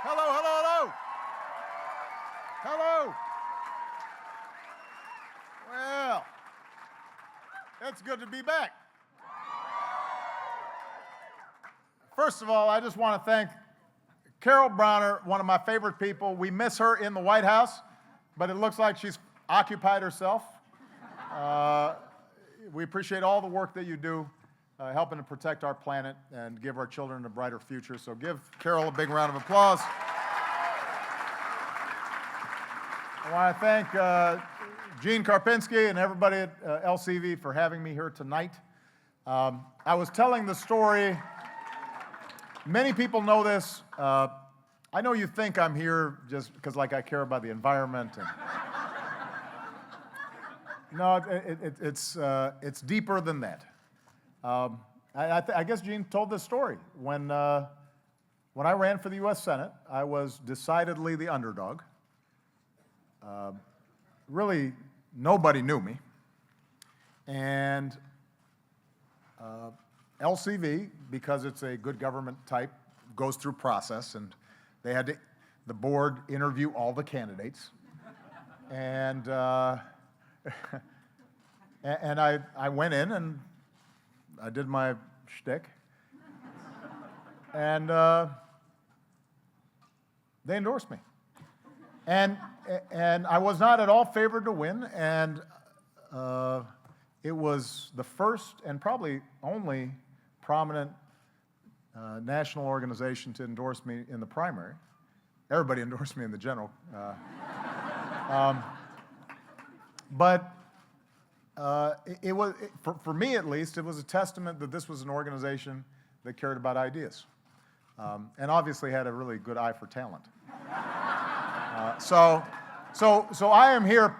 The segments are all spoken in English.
Hello, hello, hello. Hello. Well, it's good to be back. First of all, I just want to thank Carol Browner, one of my favorite people. We miss her in the White House, but it looks like she's occupied herself. We appreciate all the work that you do, helping to protect our planet and give our children a brighter future. So give Carol a big round of applause. I want to thank Gene Karpinski and everybody at LCV for having me here tonight. I was telling the story. Many people know this. I know you think I'm here just because, like, I care about the environment. No, it's deeper than that. I guess Gene told this story. When I ran for the U.S. Senate, I was decidedly the underdog. Really, nobody knew me. And LCV, because it's a good government type, goes through process, and they had the board interview all the candidates. And and I went in and I did my shtick, and they endorsed me. And I was not at all favored to win, and it was the first and probably only prominent national organization to endorse me in the primary. Everybody endorsed me in the general. But for me at least, it was a testament that this was an organization that cared about ideas, and obviously had a really good eye for talent. So I am here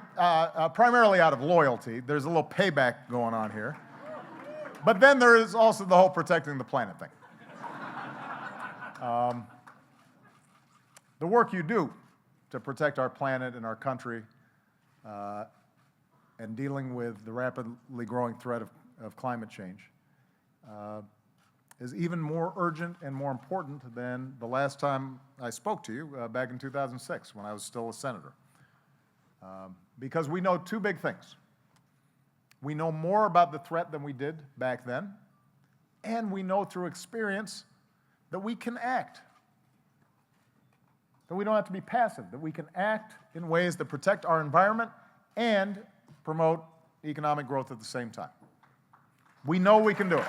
primarily out of loyalty. There's a little payback going on here. But then there is also the whole protecting the planet thing. The work you do to protect our planet and our country and dealing with the rapidly growing threat of climate change is even more urgent and more important than the last time I spoke to you back in 2006 when I was still a senator. Because we know two big things. We know more about the threat than we did back then, and we know through experience that we can act, that we don't have to be passive, that we can act in ways that protect our environment and promote economic growth at the same time. We know we can do it.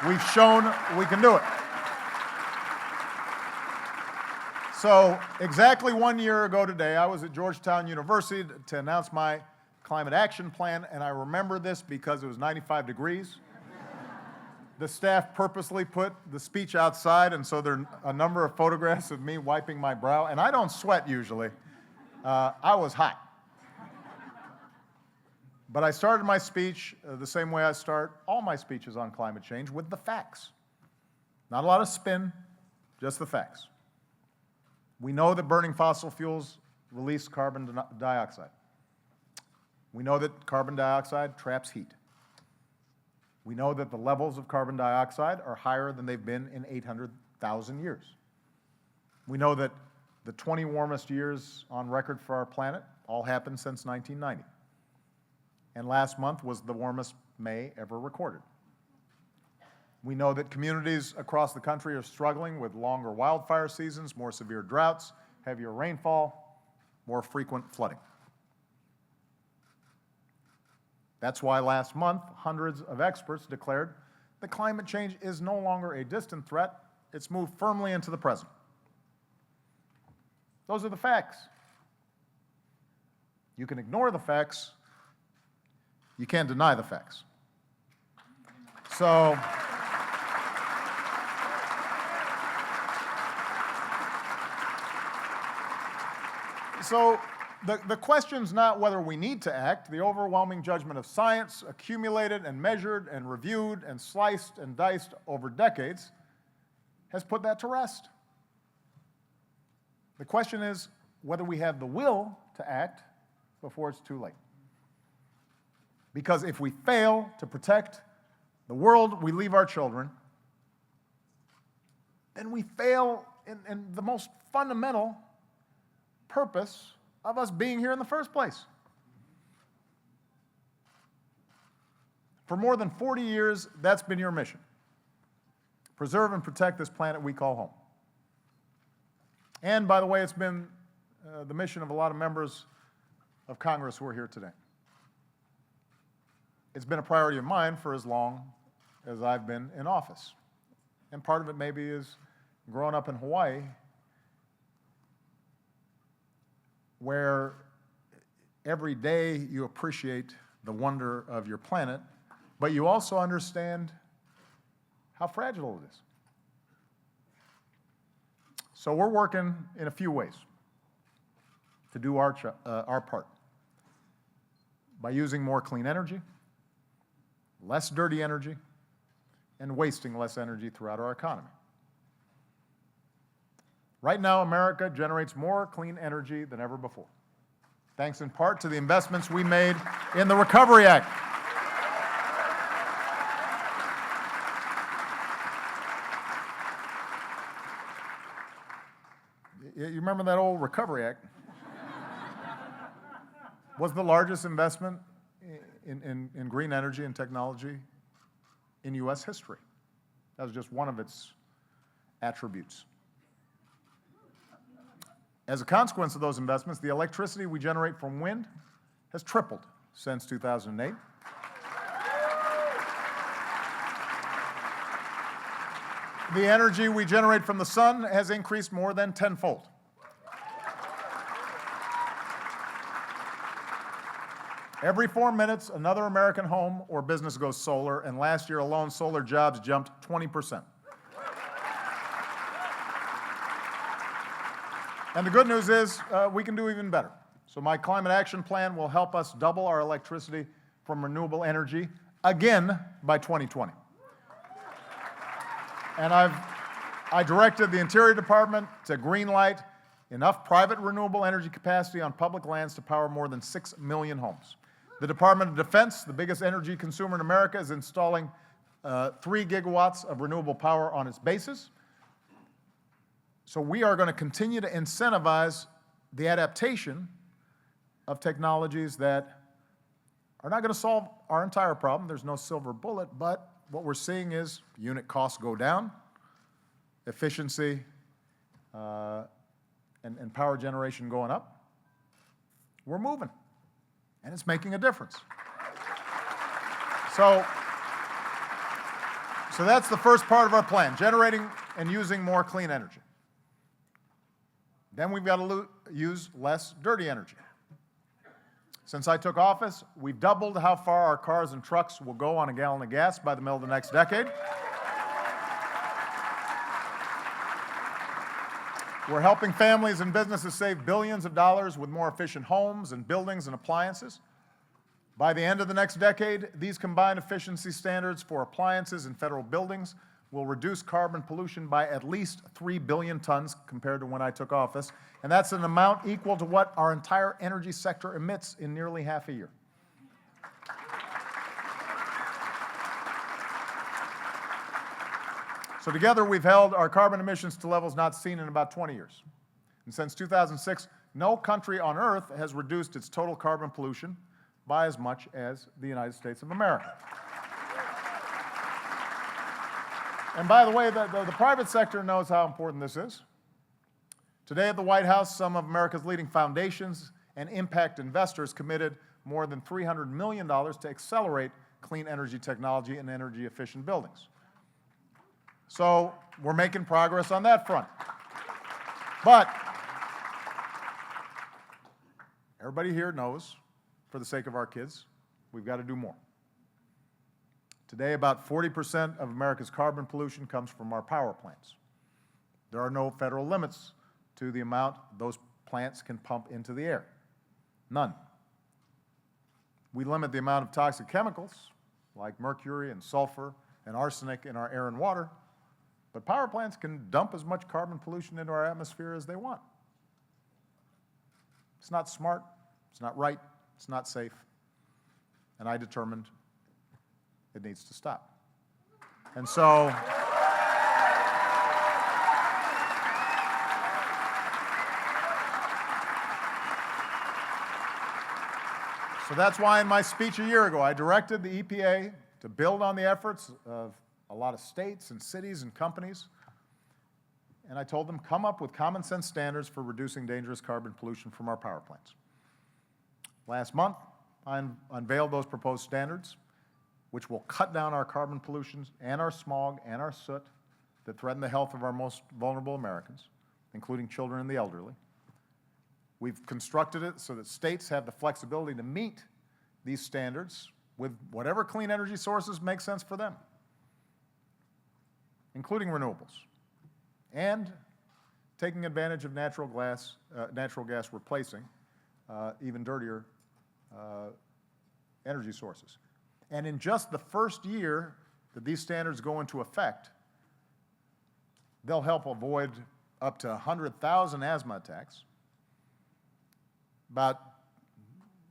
We've shown we can do it. So exactly 1 year ago today, I was at Georgetown University to announce my climate action plan, and I remember this because it was 95 degrees. The staff purposely put the speech outside, and so there are a number of photographs of me wiping my brow, and I don't sweat usually. I was hot. But I started my speech the same way I start all my speeches on climate change, with the facts. Not a lot of spin, just the facts. We know that burning fossil fuels release carbon dioxide. We know that carbon dioxide traps heat. We know that the levels of carbon dioxide are higher than they've been in 800,000 years. We know that the 20 warmest years on record for our planet all happened since 1990. And last month was the warmest May ever recorded. We know that communities across the country are struggling with longer wildfire seasons, more severe droughts, heavier rainfall, more frequent flooding. That's why last month, hundreds of experts declared that climate change is no longer a distant threat, it's moved firmly into the present. Those are the facts. You can ignore the facts, you can't deny the facts. So the question's not whether we need to act. The overwhelming judgment of science, accumulated and measured and reviewed and sliced and diced over decades, has put that to rest. The question is whether we have the will to act before it's too late. Because if we fail to protect the world we leave our children, then we fail in the most fundamental purpose of us being here in the first place. For more than 40 years, that's been your mission. Preserve and protect this planet we call home. And by the way, it's been the mission of a lot of members of Congress who are here today. It's been a priority of mine for as long as I've been in office. And part of it maybe is growing up in Hawaii, where every day you appreciate the wonder of your planet, but you also understand how fragile it is. So we're working in a few ways to do our part by using more clean energy, less dirty energy, and wasting less energy throughout our economy. Right now, America generates more clean energy than ever before, thanks in part to the investments we made in the Recovery Act. You remember that old Recovery Act? Was the largest investment in green energy and technology in U.S. history. That was just one of its attributes. As a consequence of those investments, the electricity we generate from wind has tripled since 2008. The energy we generate from the sun has increased more than tenfold. Every 4 minutes, another American home or business goes solar, and last year alone, solar jobs jumped 20%. And the good news is we can do even better. So my climate action plan will help us double our electricity from renewable energy again by 2020. And I directed the Interior Department to greenlight enough private renewable energy capacity on public lands to power more than 6 million homes. The Department of Defense, the biggest energy consumer in America, is installing 3 gigawatts of renewable power on its bases. So we are going to continue to incentivize the adaptation of technologies that are not going to solve our entire problem. There's no silver bullet, but what we're seeing is unit costs go down, efficiency and power generation going up. We're moving, and it's making a difference. So that's the first part of our plan, generating and using more clean energy. Then we've got to use less dirty energy. Since I took office, we've doubled how far our cars and trucks will go on a gallon of gas by the middle of the next decade. We're helping families and businesses save billions of dollars with more efficient homes and buildings and appliances. By the end of the next decade, these combined efficiency standards for appliances and federal buildings will reduce carbon pollution by at least 3 billion tons compared to when I took office, and that's an amount equal to what our entire energy sector emits in nearly half a year. So together we've held our carbon emissions to levels not seen in about 20 years. And since 2006, no country on Earth has reduced its total carbon pollution by as much as the United States of America. And by the way, the private sector knows how important this is. Today at the White House, some of America's leading foundations and impact investors committed more than $300 million to accelerate clean energy technology and energy-efficient buildings. So we're making progress on that front. But everybody here knows, for the sake of our kids, we've got to do more. Today, about 40% of America's carbon pollution comes from our power plants. There are no federal limits to the amount those plants can pump into the air. None. We limit the amount of toxic chemicals, like mercury and sulfur and arsenic in our air and water, but power plants can dump as much carbon pollution into our atmosphere as they want. It's not smart, it's not right, it's not safe, and I determined it needs to stop. And so So that's why in my speech a year ago, I directed the EPA to build on the efforts of a lot of states and cities and companies. And I told them, come up with common sense standards for reducing dangerous carbon pollution from our power plants. Last month, I unveiled those proposed standards, which will cut down our carbon pollution and our smog and our soot that threaten the health of our most vulnerable Americans, including children and the elderly. We've constructed it so that states have the flexibility to meet these standards with whatever clean energy sources make sense for them, including renewables, and taking advantage of natural gas replacing even dirtier energy sources. And in just the first year that these standards go into effect, they'll help avoid up to 100,000 asthma attacks, about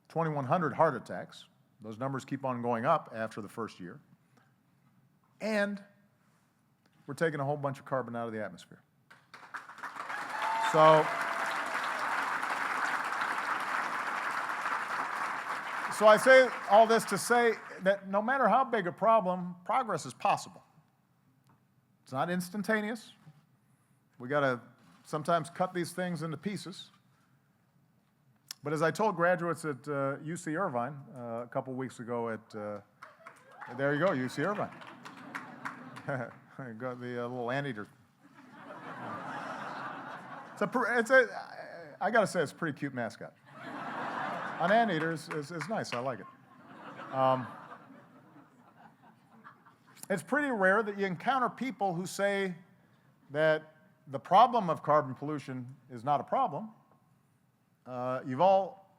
2,100 heart attacks. Those numbers keep on going up after the first year. And we're taking a whole bunch of carbon out of the atmosphere. So I say all this to say that no matter how big a problem, progress is possible. It's not instantaneous. We got to sometimes cut these things into pieces. But as I told graduates at UC Irvine a couple weeks ago there you go, UC Irvine. Got the little anteater. I got to say, it's a pretty cute mascot. An anteater is nice. I like it. It's pretty rare that you encounter people who say that the problem of carbon pollution is not a problem. You've all,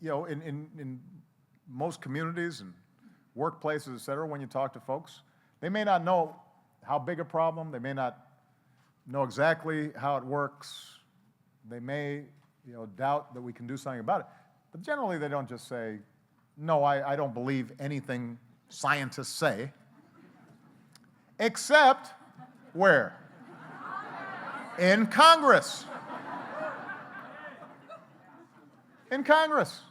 in most communities and workplaces, et cetera, when you talk to folks, they may not know how big a problem, they may not know exactly how it works, they may doubt that we can do something about it, but generally they don't just say, no, I don't believe anything scientists say, except where? In Congress. In Congress.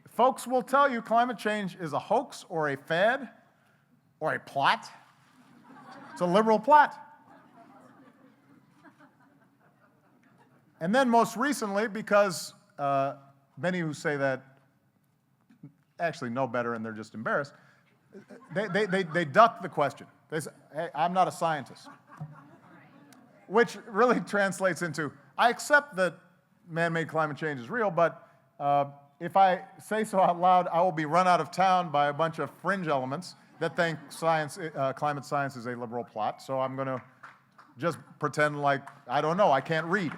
Folks will tell you climate change is a hoax or a fad or a plot. It's a liberal plot. And then most recently, because many who say that actually know better and they're just embarrassed, they duck the question. They say, hey, I'm not a scientist. Which really translates into, I accept that man-made climate change is real, but if I say so out loud, I will be run out of town by a bunch of fringe elements that think climate science is a liberal plot. So I'm going to just pretend like, I don't know, I can't read.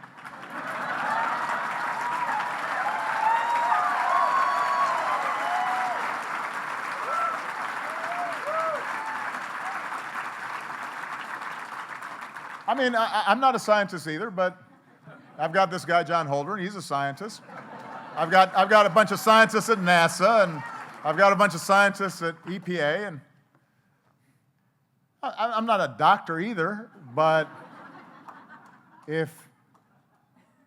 I mean, I'm not a scientist either, but I've got this guy, John Holdren, he's a scientist. I've got a bunch of scientists at NASA, and I've got a bunch of scientists at EPA, and I'm not a doctor either, but if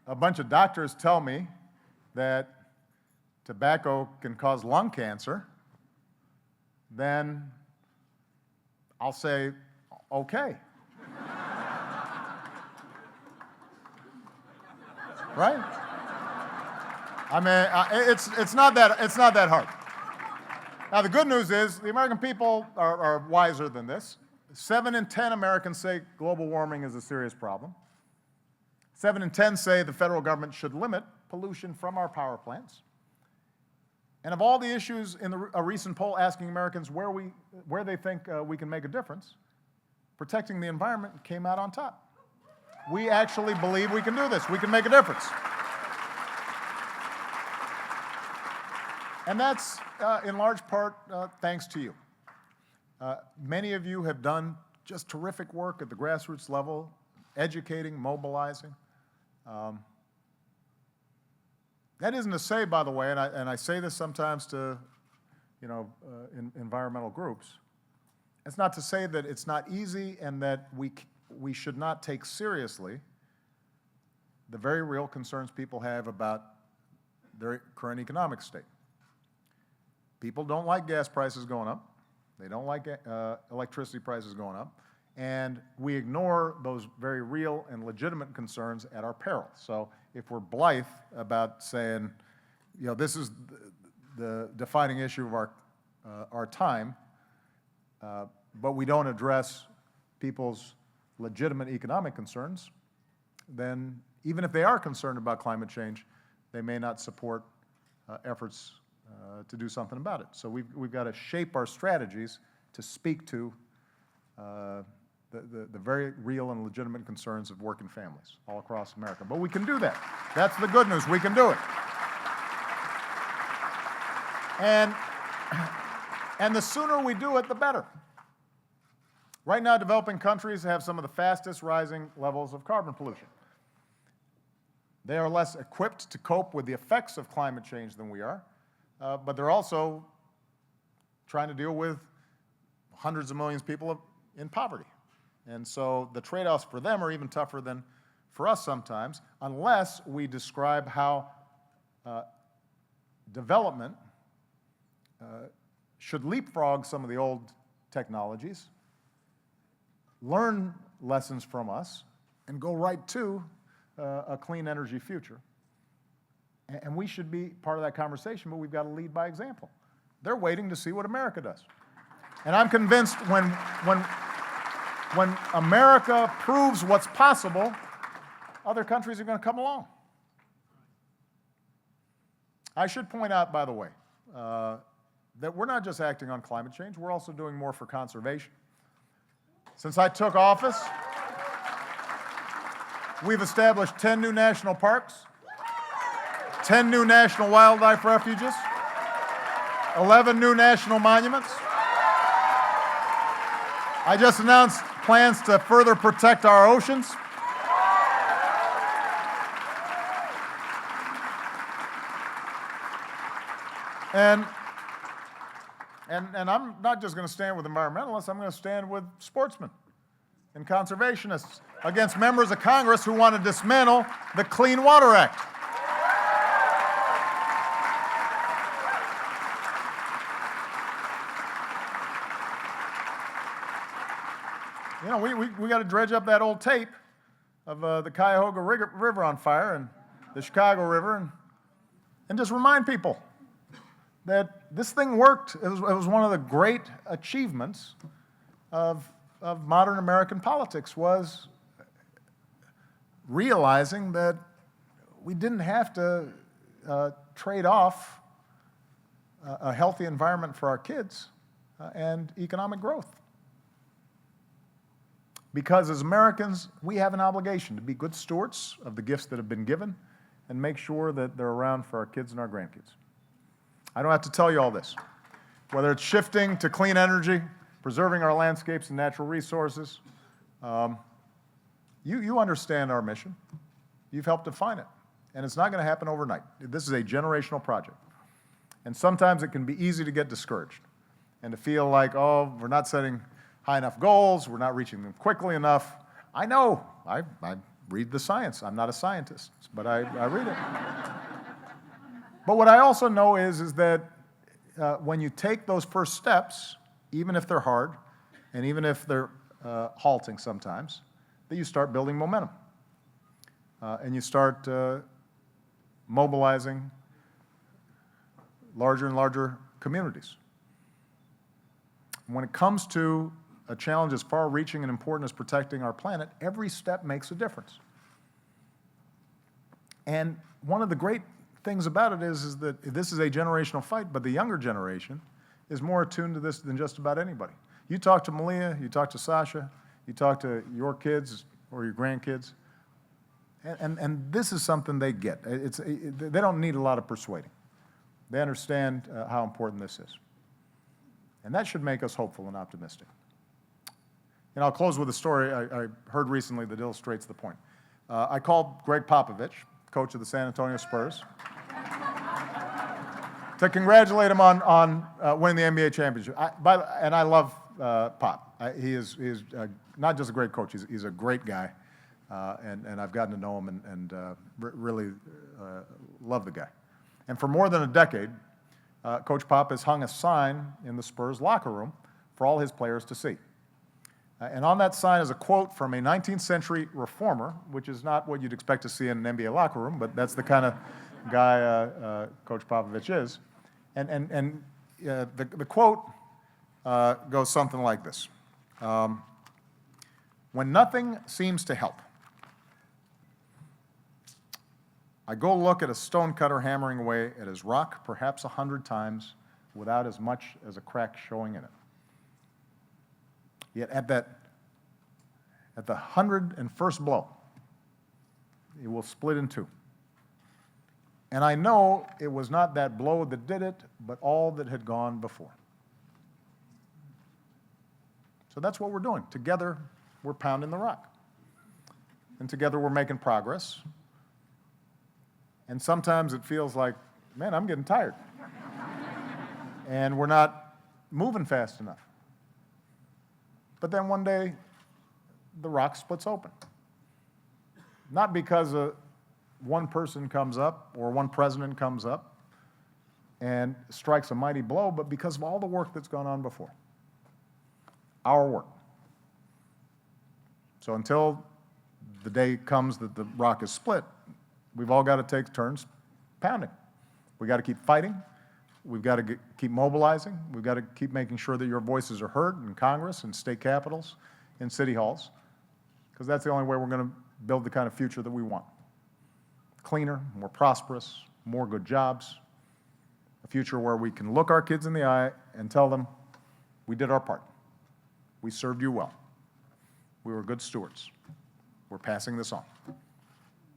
a bunch of doctors tell me that tobacco can cause lung cancer, then I'll say, okay. Right? I mean, it's not that hard. Now, the good news is the American people are wiser than this. 7 in 10 Americans say global warming is a serious problem. 7 in 10 say the federal government should limit pollution from our power plants. And of all the issues in a recent poll asking Americans where they think we can make a difference, protecting the environment came out on top. We actually believe we can do this. We can make a difference. And that's, in large part, thanks to you. Many of you have done just terrific work at the grassroots level, educating, mobilizing. That isn't to say, by the way, and I say this sometimes to, environmental groups, it's not to say that it's not easy and that we should not take seriously the very real concerns people have about their current economic state. People don't like gas prices going up. They don't like electricity prices going up. And we ignore those very real and legitimate concerns at our peril. So if we're blithe about saying, you know, this is the defining issue of our time, but we don't address people's legitimate economic concerns, then even if they are concerned about climate change, they may not support efforts to do something about it. So we've got to shape our strategies to speak to the very real and legitimate concerns of working families all across America. But we can do that. That's the good news. We can do it. And the sooner we do it, the better. Right now, developing countries have some of the fastest rising levels of carbon pollution. They are less equipped to cope with the effects of climate change than we are, but they're also trying to deal with hundreds of millions of people in poverty. And so the trade-offs for them are even tougher than for us sometimes, unless we describe how development should leapfrog some of the old technologies, learn lessons from us, and go right to a clean energy future. And we should be part of that conversation, but we've got to lead by example. They're waiting to see what America does. And I'm convinced when America proves what's possible, other countries are going to come along. I should point out, by the way, that we're not just acting on climate change, we're also doing more for conservation. Since I took office, we've established 10 new national parks, 10 new national wildlife refuges, 11 new national monuments. I just announced plans to further protect our oceans. And I'm not just going to stand with environmentalists, I'm going to stand with sportsmen and conservationists against members of Congress who want to dismantle the Clean Water Act. You know, we got to dredge up that old tape of the Cuyahoga River on fire and the Chicago River and just remind people that this thing worked. It was one of the great achievements of modern American politics, was realizing that we didn't have to trade off a healthy environment for our kids and economic growth. Because as Americans, we have an obligation to be good stewards of the gifts that have been given and make sure that they're around for our kids and our grandkids. I don't have to tell you all this. Whether it's shifting to clean energy, preserving our landscapes and natural resources, you understand our mission. You've helped define it. And it's not going to happen overnight. This is a generational project. And sometimes it can be easy to get discouraged and to feel like, oh, we're not setting high enough goals, we're not reaching them quickly enough. I know, I read the science. I'm not a scientist, but I read it. But what I also know is that when you take those first steps, even if they're hard, and even if they're halting sometimes, that you start building momentum. And you start mobilizing larger and larger communities. When it comes to a challenge as far-reaching and important as protecting our planet, every step makes a difference. And one of the great things about it is that this is a generational fight, but the younger generation is more attuned to this than just about anybody. You talk to Malia, you talk to Sasha, you talk to your kids or your grandkids, and this is something they get. They don't need a lot of persuading. They understand how important this is. And that should make us hopeful and optimistic. And I'll close with a story I heard recently that illustrates the point. I called Greg Popovich, coach of the San Antonio Spurs, to congratulate him on winning the NBA championship. And I love Pop. He is not just a great coach, he's a great guy. and I've gotten to know him and really love the guy. And for more than a decade, Coach Pop has hung a sign in the Spurs locker room for all his players to see. And on that sign is a quote from a 19th century reformer, which is not what you'd expect to see in an NBA locker room, but that's the kind of guy Coach Popovich is. And the quote goes something like this. When nothing seems to help, I go look at a stonecutter hammering away at his rock perhaps 100 times without as much as a crack showing in it. Yet at the 101st blow, it will split in two. And I know it was not that blow that did it, but all that had gone before. So that's what we're doing. Together, we're pounding the rock. And together, we're making progress. And sometimes it feels like, man, I'm getting tired. And we're not moving fast enough. But then one day, the rock splits open. Not because one person comes up or one president comes up and strikes a mighty blow, but because of all the work that's gone on before. Our work. So until the day comes that the rock is split, we've all got to take turns pounding. We've got to keep fighting. We've got to keep mobilizing. We've got to keep making sure that your voices are heard in Congress and state capitals and city halls, because that's the only way we're going to build the kind of future that we want. Cleaner, more prosperous, more good jobs, a future where we can look our kids in the eye and tell them, we did our part. We served you well. We were good stewards. We're passing this on.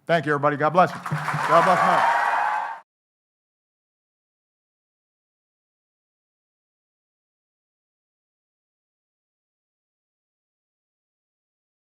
Thank you, everybody. God bless you. God bless America.